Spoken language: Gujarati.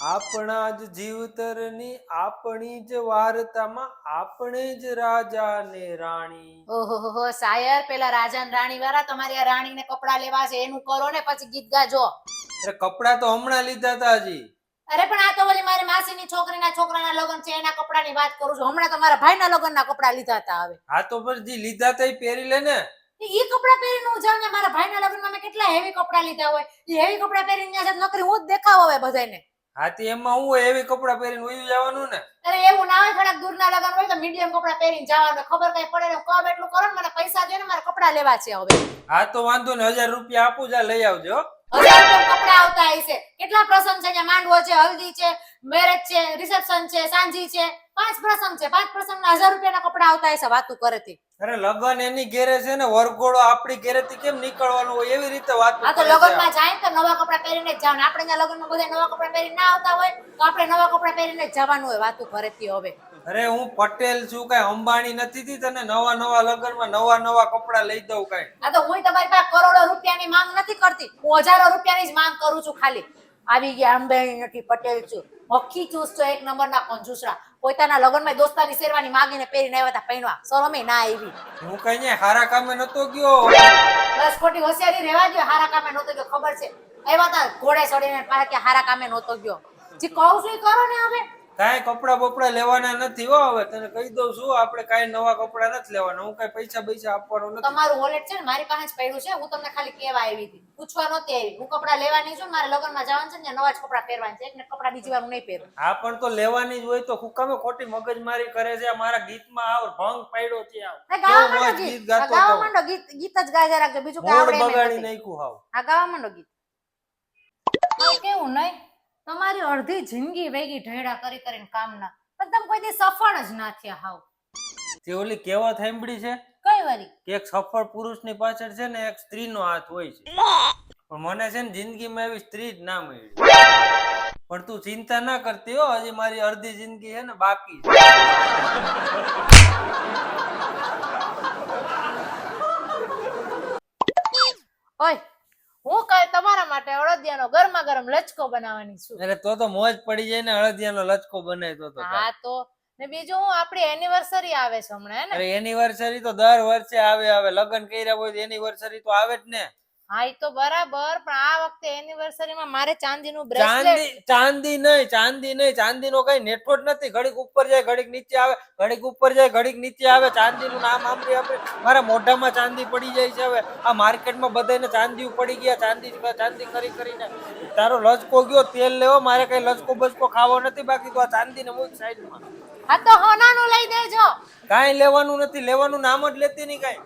આપણા જ જીવતરની આપણી જ વાર્તામાં આપણે જ રાજા ને રાણી. ઓહો શાયર, પેલા રાજા ને રાણી વાળા તમારી આ રાણી ને કપડા લેવા છે એનું કરો ને પછી ગીત ગાજો. અરે કપડા તો હમણાં લીધા હતા હજી. અરે પણ આ તો ઓલી મારી માસીની છોકરીના છોકરાના લગ્ન છે એના કપડાની વાત કરું છું. હમણાં તો મારા ભાઈના લગ્નના કપડા લીધા હતા. હવે હા તો પછી લીધા હતા એ પહેરી લે ને. ઈ કપડા પહેરીને હું જાઉં ને, મારા ભાઈના લગ્નમાં મેં કેટલા હેવી કપડા લીધા હોય. ઈ હેવી કપડા પહેરીને ત્યાં જઈને નકરી હું જ દેખાવ હવે બધાને. હાથી એમાં હું એવી કપડા પહેરીને ઉઈ જવાનું ને. અરે એવું ના હોય, થોડાક દૂરના લગન હોય તો મીડિયમ કપડા પહેરીને જવાનું. ખબર કઈ પડે ને કમ એટલું કરો ને, મને પૈસા દે ને મારે કપડા લેવા છે હવે. હા તો વાંધો ને, 1000 રૂપિયા આપું, જા લઈ આવજો. 1000 રૂપિયા કપડા આવતા હશે. કેટલા પ્રસંગ છે? માંડવો છે, હલ્દી છે, મેરેજ છે, રિસેપ્શન છે, સાંજી છે, 5 પ્રસંગ છે. 5 પ્રસંગના 1000 રૂપિયાના કપડા આવતા હશે વાતું કરેથી. અરે લગન એની ઘેરે છે ને, વરઘોડો આપણી ઘેરેથી કેમ નીકળવાનું હોય એવી રીતે વાત. આ તો લગનમાં જાય તો નવા કપડા પહેરીને જ જવાનું. આપણે ત્યાં લગનમાં બધા નવા કપડા પહેરીને ના આવતા હોય તો આપણે નવા કપડા પહેરીને જ જવાનું હોય વાતું ઘરેથી હવે. અરે હું પટેલ છું, કઈ અંબાણી નથી થી તને નવા લગનમાં નવા કપડા લઈ દઉં કઈ. આ તો હું તમારી પાસે કરોડો રૂપિયાની માંગ નથી કરતી, હું હજારો રૂપિયાની જ માંગ કરું છું. ખાલી આવી ગયા અંબાણી નથી, પટેલ છું. મક્ખી ચૂસ છો એક નંબરના કંજૂસરા. પોતાના લગનમાં દોસ્તાની શેરવાની માગીને પહેરીને આવ્યા હતા પૈણવા. શરમે ના આવી. હું કઈ ને હારા કામે નતો ગયો. બસ ખોટી હોશિયારી રહેવા દો. હારા કામે નતો ગયો ખબર છે. આવ્યા હતા ઘોડે ચડીને પાછા કે હારા કામે નતો ગયો. જે કહું છું એ કરો ને. હવે કાંઈ કપડા બપડા લેવાના નથી હો. હવે તને કહી દઉં છું, આપણે કાંઈ નવા કપડા નથી લેવાના. હું કાંઈ પૈસા આપવાનો નથી. તમારું વોલેટ છે ને મારી પાસે જ પડ્યું છે. હું તમને ખાલી કહેવા આવી હતી, પૂછવા નહોતી આવી. હું કપડા લેવાની છું, મારે લગ્નમાં જવાનું છે ને, નવા જ કપડા પહેરવાના છે. એકને કપડા બીજી વાર નહીં પહેરું. હા પણ તો લેવાની જ હોય તો હું કામે ખોટી મગજમારી કરે છે? મારા ગીતમાં આવ ભંગ પડ્યો છે. આવ ગીત ગાવા માંડો. ગીત જ ગાયા રાખજો, બીજું કઈ આવડે એમ બગાડી નાખ્યું હાવ. આ ગાવા માંડો ગીત. કેવું નહીં, તમારી અડધી જિંદગી વેગી ઢેડા કરી કરીને કામના, પણ તમે કોઈ દી સફળ જ ના થયા હાવ. તે ઓલી કહેવત સાંભળી છે કઈ વારી? કે એક સફળ પુરુષની પાછળ છે ને એક સ્ત્રીનો હાથ હોય છે. પણ મને છે ને જિંદગીમાં એવી સ્ત્રી જ ના મળી. પણ તું ચિંતા ના કરતી હો, હજી મારી અડધી જિંદગી છે ને બાકી છે. ઓય, હું કાલ તમારા માટે અળદિયાનો ગરમા ગરમ લચકો બનાવવાની છું. અરે તો મોજ પડી જાય ને, અળદિયાનો લચકો બનાવ્યો તો. હા તો ને બીજું હું, આપણી એનિવર્સરી આવે છે હમણાં હે ને. અરે એનિવર્સરી તો દર વર્ષે આવે. લગ્ન કર્યા હોય તો એનિવર્સરી તો આવે જ ને. હા એ તો બરાબર, પણ આ વખતે એનિવર્સરીમાં મારે ચાંદીનું બ્રેસલેટ. ચાંદી નહીં. ચાંદીનો કઈ નેટવર્ક નથી. ઘડીક ઉપર જાય, ઘડીક નીચે આવે, ઘડીક ઉપર જાય, ઘડીક નીચે આવે. ચાંદીનું નામ સાંભળી આપણે મારા મોઢામાં ચાંદી પડી જાય છે. હવે આ માર્કેટમાં બધાને ચાંદી પડી ગયા. ચાંદી કરીને તારો લચકો ગયો. તેલ લેવો, મારે કઈ લચકો બચકો ખાવો નથી. બાકી તો આ ચાંદીને મૂક સાઈડમાં. હા તો હોનાનું લઈ દેજો. કાંઈ લેવાનું નથી. લેવાનું નામ જ લેતી નહીં કાંઈ.